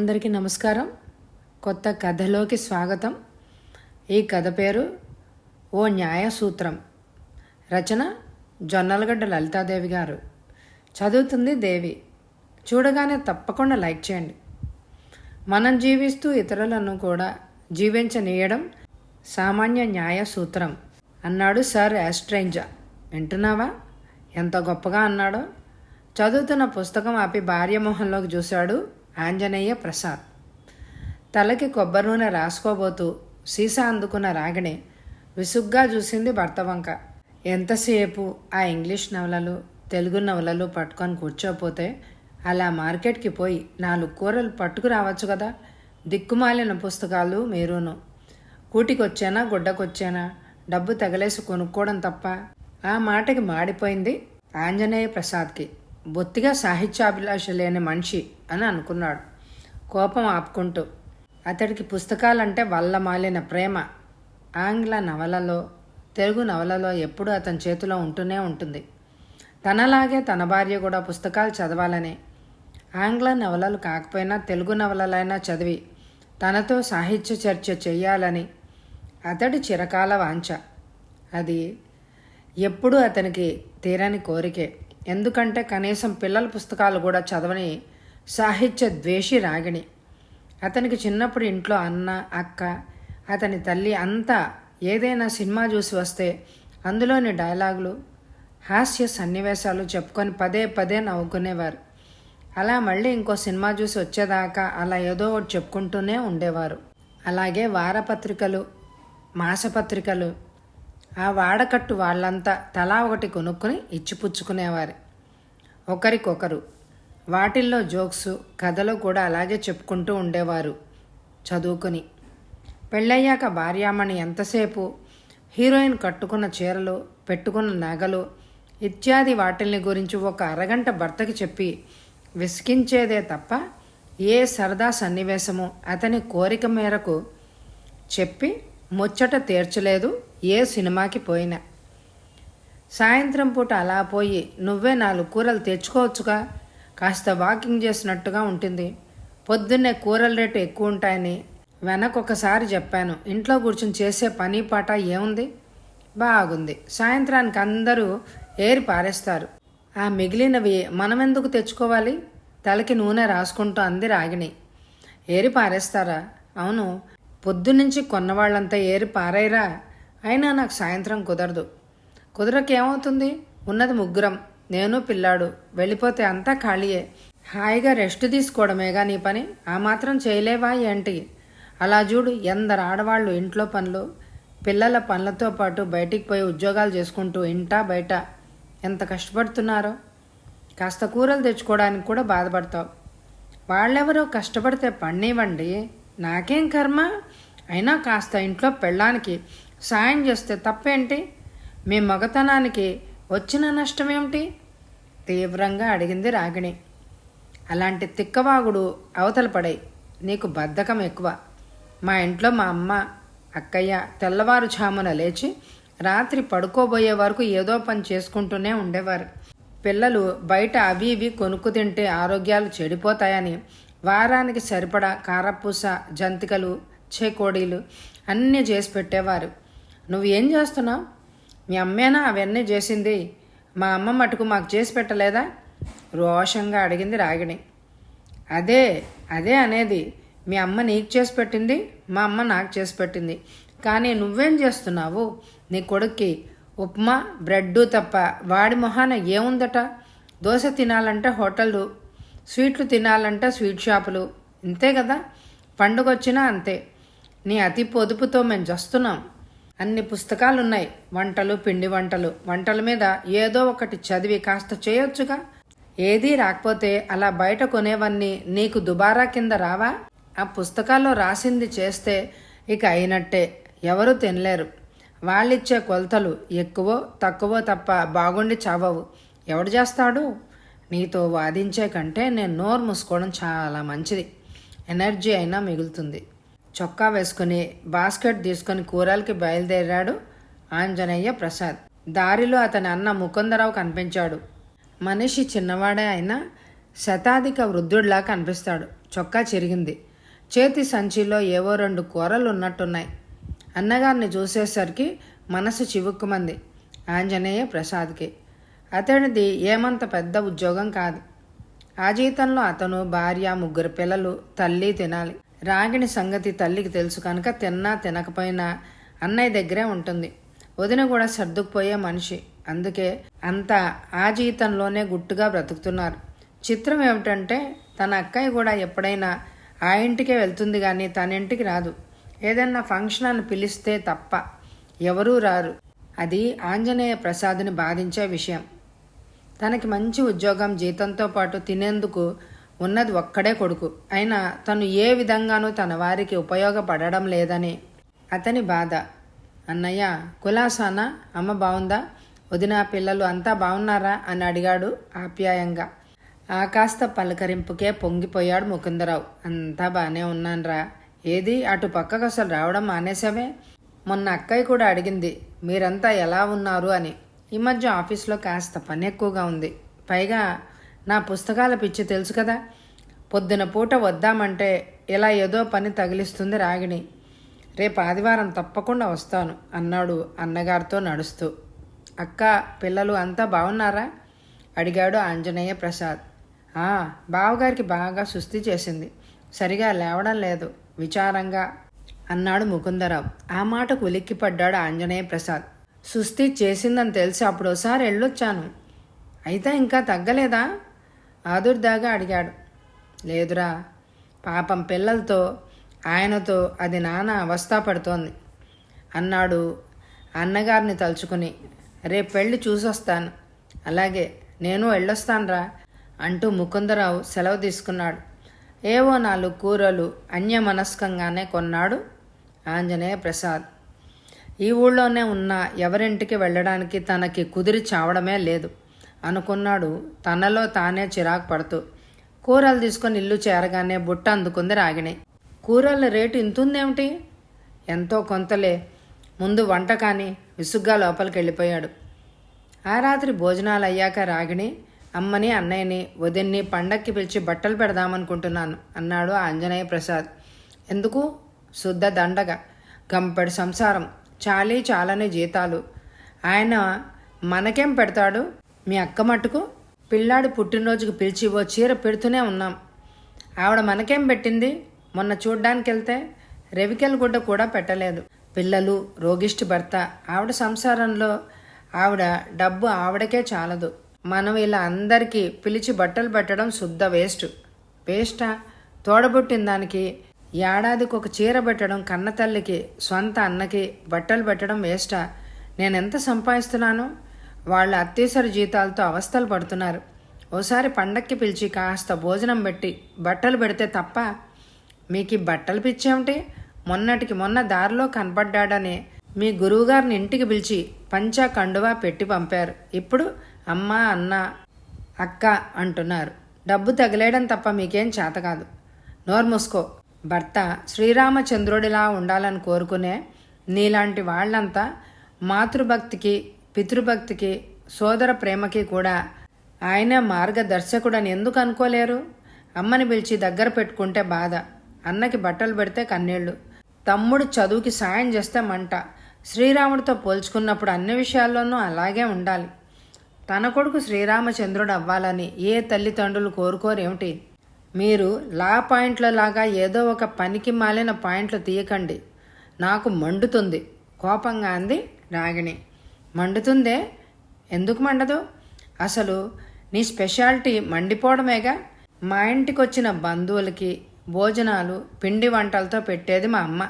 అందరికీ నమస్కారం. కొత్త కథలోకి స్వాగతం. ఈ కథ పేరు ఓ న్యాయ సూత్రం. రచన జొన్నలగడ్డ లలితాదేవి గారు. చదువుతుంది దేవి. చూడగానే తప్పకుండా లైక్ చేయండి. మనం జీవిస్తూ ఇతరులను కూడా జీవించనీయడం సామాన్య న్యాయ సూత్రం అన్నాడు సర్ ఆస్ట్రేంజా. వింటున్నావా? ఎంత గొప్పగా అన్నాడో. చదువుతున్న పుస్తకం ఆపి భార్య మొహంలోకి చూశాడు ఆంజనేయ ప్రసాద్. తలకి కొబ్బరి నూనె రాసుకోబోతూ సీసా అందుకున్న రాగిణి విసుగ్గా చూసింది భర్త వంక. ఎంతసేపు ఆ ఇంగ్లీష్ నవలలు, తెలుగు నవలలు పట్టుకొని కూర్చోపోతే అలా మార్కెట్కి పోయి 4 కూరలు పట్టుకురావచ్చు కదా. దిక్కుమాలిన పుస్తకాలు మీరును. కూటికొచ్చానా గుడ్డకొచ్చానా డబ్బు తగలేసి కొనుక్కోవడం తప్ప. ఆ మాటకి మాడిపోయింది ఆంజనేయ ప్రసాద్కి. బొత్తిగా సాహిత్యాభిలాష లేని మనిషి అని అనుకున్నాడు కోపం ఆపుకుంటూ. అతడికి పుస్తకాలంటే వల్ల మాలిన ప్రేమ. ఆంగ్ల నవలలో, తెలుగు నవలలో ఎప్పుడూ అతని చేతిలో ఉంటూనే ఉంటుంది. తనలాగే తన భార్య కూడా పుస్తకాలు చదవాలని, ఆంగ్ల నవలలు కాకపోయినా తెలుగు నవలలైనా చదివి తనతో సాహిత్య చర్చ చెయ్యాలని అతడి చిరకాల వాంఛ. అది ఎప్పుడూ అతనికి తీరని కోరికే. ఎందుకంటే కనీసం పిల్లల పుస్తకాలు కూడా చదవని సాహిత్య ద్వేషి రాగిణి. అతనికి చిన్నప్పుడు ఇంట్లో అన్న, అక్క, అతని తల్లి అంతా ఏదైనా సినిమా చూసి వస్తే అందులోని డైలాగులు, హాస్య సన్నివేశాలు చెప్పుకొని పదే పదే నవ్వుకునేవారు. అలా మళ్ళీ ఇంకో సినిమా చూసి వచ్చేదాకా అలా ఏదో ఒకటి చెప్పుకుంటూనే ఉండేవారు. అలాగే వారపత్రికలు, మాసపత్రికలు, ఆ వాడకట్టు వాళ్ళంతా తలా ఒకటి కొనుక్కొని ఇచ్చిపుచ్చుకునేవారు ఒకరికొకరు. వాటిల్లో జోక్స్, కథలు కూడా అలాగే చెప్పుకుంటూ ఉండేవారు చదువుకుని. పెళ్ళయ్యాక భార్యామణి ఎంతసేపు హీరోయిన్ కట్టుకున్న చీరలు, పెట్టుకున్న నగలు ఇత్యాది వాటిల్ని గురించి ఒక అరగంట భర్తకి చెప్పి విసిగించేదే తప్ప ఏ సరదా సన్నివేశము అతని కోరిక మేరకు చెప్పి ముచ్చట తీర్చలేదు ఏ సినిమాకి పోయినా. సాయంత్రం పూట అలా పోయి నువ్వే 4 కూరలు తెచ్చుకోవచ్చుగా, కాస్త వాకింగ్ చేసినట్టుగా ఉంటుంది. పొద్దున్నే కూరల రేటు ఎక్కువ ఉంటాయని వెనకొకసారి చెప్పాను. ఇంట్లో కూర్చొని చేసే పని పాట ఏముంది? బాగుంది. సాయంత్రానికి అందరూ ఏరి పారేస్తారు. ఆ మిగిలినవి మనమెందుకు తెచ్చుకోవాలి? తలకి నూనె రాసుకుంటూ అంది రాగిణి. ఏరి పారేస్తారా? అవును, పొద్దునుంచి కొన్నవాళ్ళంతా ఏరి పారేయరా? అయినా నాకు సాయంత్రం కుదరదు. కుదరకేమవుతుంది? ఉన్నది 3, నేను పిల్లాడు. వెళ్ళిపోతే అంతా ఖాళీయే. హాయిగా రెస్ట్ తీసుకోవడమేగా నీ పని. ఆ మాత్రం చేయలేవా ఏంటి? అలా చూడు, ఎందరు ఆడవాళ్ళు ఇంట్లో పనులు, పిల్లల పనులతో పాటు బయటికి పోయి ఉద్యోగాలు చేసుకుంటూ ఇంటా బయట ఎంత కష్టపడుతున్నారో. కాస్త కూరలు తెచ్చుకోవడానికి కూడా బాధపడతావు. వాళ్ళెవరో కష్టపడితే పనివ్వండి, నాకేం కర్మ. అయినా కాస్త ఇంట్లో పెళ్ళానికి సాయం చేస్తే తప్పేంటి? మీ మగతనానికి వచ్చిన నష్టమేమిటి? తీవ్రంగా అడిగింది రాగిణి. అలాంటి తిక్కవాగుడు అవతల పడే. నీకు బద్ధకం ఎక్కువ. మా ఇంట్లో మా అమ్మ, అక్కయ్య తెల్లవారుఝామున లేచి రాత్రి పడుకోబోయే వరకు ఏదో పని చేసుకుంటూనే ఉండేవారు. పిల్లలు బయట అవి ఇవి కొనుక్కు తింటే ఆరోగ్యాలు చెడిపోతాయని వారానికి సరిపడా కారపూస, జంతికలు, చేకోడీలు అన్నీ చేసి పెట్టేవారు. నువ్వు ఏం చేస్తున్నావు? మీ అమ్మేనా అవన్నీ చేసింది? మా అమ్మ మటుకు మాకు చేసి పెట్టలేదా? రోషంగా అడిగింది రాగిణి. అదే అదే అనేది. మీ అమ్మ నీకు చేసి పెట్టింది, మా అమ్మ నాకు చేసి పెట్టింది. కానీ నువ్వేం చేస్తున్నావు? నీ కొడుక్కి ఉప్మా, బ్రెడ్డు తప్ప వాడి మొహాన ఏముందట? దోశ తినాలంటే హోటళ్ళు, స్వీట్లు తినాలంటే స్వీట్ షాపులు. ఇంతే కదా. పండుగొచ్చినా అంతే. నీ అతి పొదుపుతో మేము చస్తున్నాం. అన్ని పుస్తకాలున్నాయి. వంటలు, పిండి వంటలు. వంటల మీద ఏదో ఒకటి చదివి కాస్త చేయొచ్చుగా. ఏదీ రాకపోతే అలా బయట కొనేవన్నీ నీకు దుబారా కింద రావా? ఆ పుస్తకాల్లో రాసింది చేస్తే ఇక అయినట్టే. ఎవరూ తినలేరు. వాళ్ళిచ్చే కొలతలు ఎక్కువో తక్కువో తప్ప బాగుండి చావవు. ఎవడు చేస్తాడు? నీతో వాదించే కంటే నేను నోరు మూసుకోవడం చాలా మంచిది. ఎనర్జీ అయినా మిగులుతుంది. చొక్కా వేసుకుని బాస్కెట్ తీసుకుని కూరలకి బయలుదేరాడు ఆంజనేయ ప్రసాద్. దారిలో అతని అన్న ముకుందరావు కనిపించాడు. మనిషి చిన్నవాడే అయినా శతాధిక వృద్ధుడిలా కనిపిస్తాడు. చొక్కా చిరిగింది. చేతి సంచిలో ఏవో 2 కూరలు ఉన్నట్టున్నాయి. అన్నగారిని చూసేసరికి మనసు చివుక్కుమంది ఆంజనేయ ప్రసాద్కి. అతడిది ఏమంత పెద్ద ఉద్యోగం కాదు. ఆ జీతంలో అతను, భార్య, 3 పిల్లలు, తల్లి తినాలి. రాగిణి సంగతి తల్లికి తెలుసు కనుక తిన్నా తినకపోయినా అన్నయ్య దగ్గరే ఉంటుంది. వదిన కూడా సర్దుకుపోయే మనిషి. అందుకే అంతా ఆ జీతంలోనే గుట్టుగా బ్రతుకుతున్నారు. చిత్రం ఏమిటంటే తన అక్కయ్య కూడా ఎప్పుడైనా ఆ ఇంటికే వెళ్తుంది కానీ తన ఇంటికి రాదు. ఏదన్నా ఫంక్షన్ అని పిలిస్తే తప్ప ఎవరూ రారు. అది ఆంజనేయ ప్రసాద్ని బాధించే విషయం. తనకి మంచి ఉద్యోగం, జీతంతో పాటు తినేందుకు ఉన్నది ఒక్కడే కొడుకు. అయినా తను ఏ విధంగానూ తన వారికి ఉపయోగపడడం లేదని అతని బాధ. అన్నయ్య కులాసానా? అమ్మ బాగుందా? వదిన, పిల్లలు అంతా బాగున్నారా అని అడిగాడు ఆప్యాయంగా. ఆ కాస్త పలకరింపుకే పొంగిపోయాడు ముకుందరావు. అంతా బాగానే ఉన్నాన్రా. ఏది అటు పక్కకు అసలు రావడం మానేసావే? మొన్న అక్కయ్య కూడా అడిగింది మీరంతా ఎలా ఉన్నారు అని. ఈ మధ్య ఆఫీస్లో కాస్త పని ఎక్కువగా ఉంది. పైగా నా పుస్తకాల పిచ్చి తెలుసు కదా. పొద్దున పూట వద్దామంటే ఇలా ఏదో పని తగిలిస్తుంది రాగిణి. రేపు ఆదివారం తప్పకుండా వస్తాను అన్నాడు అన్నగారితో నడుస్తూ. అక్క, పిల్లలు అంతా బాగున్నారా అడిగాడు ఆంజనేయ ప్రసాద్. బావగారికి బాగా సుస్థి చేసింది. సరిగా లేవడం లేదు విచారంగా అన్నాడు ముకుందరావు. ఆ మాటకు ఉలిక్కిపడ్డాడు ఆంజనేయ ప్రసాద్. సుస్థి చేసిందని తెలిసి అప్పుడోసారి వెళ్ళొచ్చాను. అయితే ఇంకా తగ్గలేదా? ఆదుర్దాగా అడిగాడు. లేదురా, పాపం పిల్లలతో ఆయనతో అది నానా అవస్థ పడుతోంది అన్నాడు అన్నగారిని తలుచుకుని. రేపు వెళ్ళి చూసొస్తాను. అలాగే, నేను వెళ్ళొస్తానురా అంటూ ముకుందరావు సెలవు తీసుకున్నాడు. ఏవో 4 కూరలు అన్యమనస్కంగానే కొన్నాడు ఆంజనేయ ప్రసాద్. ఈ ఊళ్ళోనే ఉన్న ఎవరింటికి వెళ్ళడానికి తనకి కుదిరి చావడమే లేదు అనుకున్నాడు తనలో తానే చిరాకు పడుతూ. కూరలు తీసుకొని ఇల్లు చేరగానే బుట్ట అందుకుంది రాగిణి. కూరల రేటు ఇంతుందేమిటి? ఎంతో కొంతలే, ముందు వంట కాని విసుగ్గా లోపలికి వెళ్ళిపోయాడు. ఆ రాత్రి భోజనాలు అయ్యాక రాగిణి అమ్మని, అన్నయ్యని, వదిన్ని పండక్కి పిలిచి బట్టలు పెడదామనుకుంటున్నాను అన్నాడు ఆంజనేయ ప్రసాద్. ఎందుకు? శుద్ధ దండగ, గంపెడు సంసారం, చాలని జీతాలు. ఆయన మనకేం పెడతాడు? మీ అక్క మట్టుకు పిల్లాడు పుట్టినరోజుకు పిలిచి ఓ చీర పెడుతూనే ఉన్నాం. ఆవిడ మనకేం పెట్టింది? మొన్న చూడ్డానికి వెళ్తే రెవికెల్ గుడ్డ కూడా పెట్టలేదు. పిల్లలు, రోగిష్టి భర్త. ఆవిడ సంసారంలో ఆవిడ డబ్బు ఆవిడకే చాలదు. మనం ఇలా అందరికీ పిలిచి బట్టలు పెట్టడం శుద్ధ వేస్టా? తోడబుట్టిన దానికి ఏడాదికి ఒక చీర పెట్టడం, కన్నతల్లికి, స్వంత అన్నకి బట్టలు పెట్టడం వేస్టా? నేనెంత సంపాదిస్తున్నాను? వాళ్ళ అత్తీసరి జీతాలతో అవస్థలు పడుతున్నారు. ఓసారి పండక్కి పిలిచి కాస్త భోజనం పెట్టి బట్టలు పెడితే తప్ప మీకు బట్టలు పిచ్చేమిటి? మొన్నటికి మొన్న దారిలో కనపడ్డాడని మీ గురువుగారిని ఇంటికి పిలిచి పంచా కండువా పెట్టి పంపారు. ఇప్పుడు అమ్మ, అన్న, అక్క అంటున్నారు. డబ్బు తగిలేయడం తప్ప మీకేం చేత కాదు. నోరు మూసుకో. భర్త శ్రీరామచంద్రుడిలా ఉండాలని కోరుకునే నీలాంటి వాళ్ళంతా మాతృభక్తికి, పితృభక్తికి, సోదర ప్రేమకి కూడా ఆయనే మార్గదర్శకుడని ఎందుకు అనుకోలేరు? అమ్మని పిలిచి దగ్గర పెట్టుకుంటే బాధ, అన్నకి బట్టలు పెడితే కన్నీళ్లు, తమ్ముడు చదువుకి సాయం చేస్తే మంట. శ్రీరాముడితో పోల్చుకున్నప్పుడు అన్ని విషయాల్లోనూ అలాగే ఉండాలి. తన కొడుకు శ్రీరామచంద్రుడు అవ్వాలని ఏ తల్లిదండ్రులు కోరుకోరేమిటి? మీరు లా పాయింట్లలాగా ఏదో ఒక పనికి మాలిన పాయింట్లు తీయకండి. నాకు మండుతుంది కోపంగా అంది రాగిణి. మండుతుందే? ఎందుకు మండదు? అసలు నీ స్పెషాలిటీ మండిపోవడమేగా. మా ఇంటికి వచ్చిన బంధువులకి భోజనాలు పిండి వంటలతో పెట్టేది మా అమ్మ.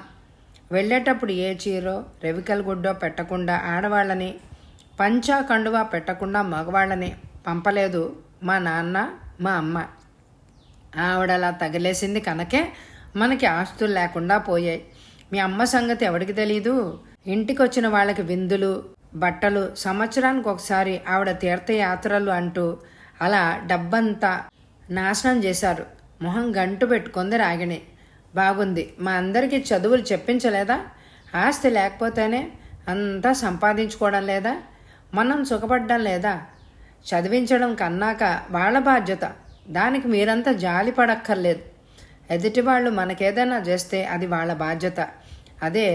వెళ్ళేటప్పుడు ఏ చీరో రెవికల్ గుడ్డో పెట్టకుండా ఆడవాళ్ళని, పంచా కండువా పెట్టకుండా మగవాళ్ళని పంపలేదు మా నాన్న, మా అమ్మ. ఆవిడలా తగిలేసింది కనుకే మనకి ఆస్తులు లేకుండా పోయాయి. మీ అమ్మ సంగతి ఎవడికి తెలీదు? ఇంటికి వచ్చిన వాళ్ళకి విందులు, బట్టలు, సంవత్సరానికి ఒకసారి ఆవిడ తీర్థయాత్రలు అంటూ అలా డబ్బంతా నాశనం చేశారు. మొహం గంటు పెట్టుకుంది రాగిణి. బాగుంది, మా అందరికీ చదువులు చెప్పించలేదా? ఆస్తి లేకపోతేనే అంతా సంపాదించుకోవడం లేదా? మనం సుఖపడ్డం లేదా? చదివించడం కన్నాక వాళ్ళ బాధ్యత. దానికి మీరంతా జాలి పడక్కర్లేదు. ఎదుటి వాళ్ళు మనకేదైనా చేస్తే అది వాళ్ళ బాధ్యత. అదే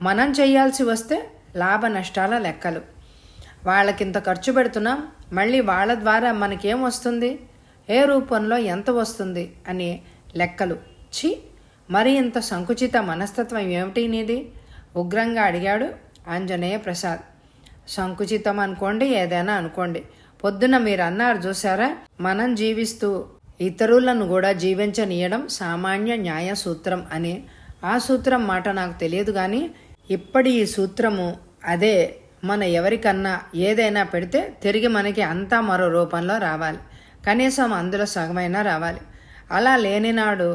మనం చేయాల్సి వస్తే లాభ నష్టాల లెక్కలు. వాళ్ళకింత ఖర్చు పెడుతున్నాం, మళ్ళీ వాళ్ళ ద్వారా మనకేం వస్తుంది, ఏ రూపంలో ఎంత వస్తుంది అని లెక్కలు. ఛీ, మరి ఇంత సంకుచిత మనస్తత్వం ఏమిటి నీది? ఉగ్రంగా అడిగాడు ఆంజనేయ ప్రసాద్. సంకుచితం అనుకోండి, ఏదైనా అనుకోండి, పొద్దున మీరు అన్నారు చూసారా, మనం జీవిస్తూ ఇతరులను కూడా జీవించనీయడం సామాన్య న్యాయ సూత్రం అని. ఆ సూత్రం మాట నాకు తెలియదు, కానీ ఇప్పటి ఈ సూత్రము అదే. మన ఎవరికన్నా ఏదైనా పెడితే తిరిగి మనకి అంతా మరో రూపంలో రావాలి, కనీసం అందులో సగమైనా రావాలి. అలా లేనినాడు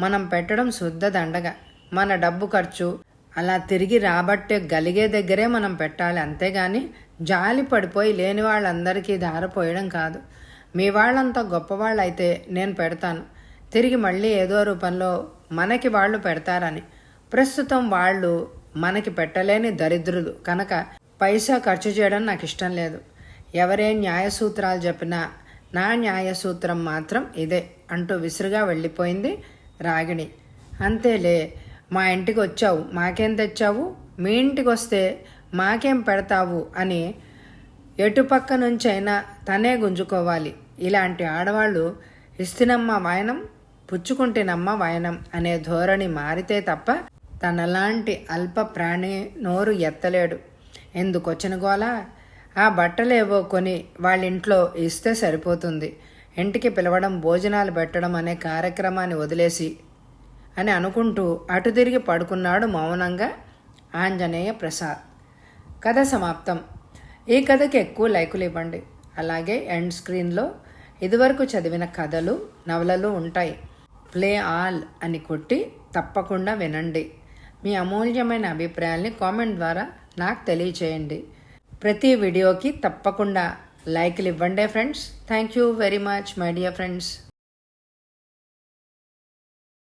మనం పెట్టడం శుద్ధ దండగా. మన డబ్బు ఖర్చు అలా తిరిగి రాబట్టే గలిగే దగ్గరే మనం పెట్టాలి, అంతేగాని జాలి పడిపోయి లేని వాళ్ళందరికీ ధారపోయడం కాదు. మీ వాళ్ళంతా గొప్పవాళ్ళైతే నేను పెడతాను, తిరిగి మళ్ళీ ఏదో రూపంలో మనకి వాళ్ళు పెడతారని. ప్రస్తుతం వాళ్ళు మనకి పెట్టలేని దరిద్రులు కనుక పైసా ఖర్చు చేయడం నాకు ఇష్టం లేదు. ఎవరే న్యాయసూత్రాలు చెప్పినా నా న్యాయసూత్రం మాత్రం ఇదే అంటూ విసురుగా వెళ్ళిపోయింది రాగిణి. అంతేలే, మా ఇంటికి వచ్చావు, మాకేం తెచ్చావు, మీ ఇంటికి వస్తే మాకేం పెడతావు అని ఎటుపక్క నుంచైనా తనే గుంజుకోవాలి. ఇలాంటి ఆడవాళ్ళు ఇస్తినమ్మ వాయనం, పుచ్చుకుంటేనమ్మ వాయనం అనే ధోరణి మారితే తప్ప తనలాంటి అల్ప ప్రాణి నోరు ఎత్తలేడు. ఎందుకొచ్చిన గోల? ఆ బట్టలేవో కొని వాళ్ళింట్లో ఇస్తే సరిపోతుంది. ఇంటికి పిలవడం, భోజనాలు పెట్టడం అనే కార్యక్రమాన్ని వదిలేసి అని అనుకుంటూ అటు తిరిగి పడుకున్నాడు మౌనంగా ఆంజనేయ ప్రసాద్. కథ సమాప్తం. ఈ కథకి ఎక్కువ లైకులు ఇవ్వండి. అలాగే ఎండ్ స్క్రీన్లో ఇదివరకు చదివిన కథలు, నవలలు ఉంటాయి. ప్లే ఆల్ అని కొట్టి తప్పకుండా వినండి. మీ అమూల్యమైన అభిప్రాయాల్ని కామెంట్ ద్వారా నాకు తెలియచేయండి. ప్రతి వీడియోకి తప్పకుండా లైకులు ఇవ్వండి friends. Thank you very much my dear friends.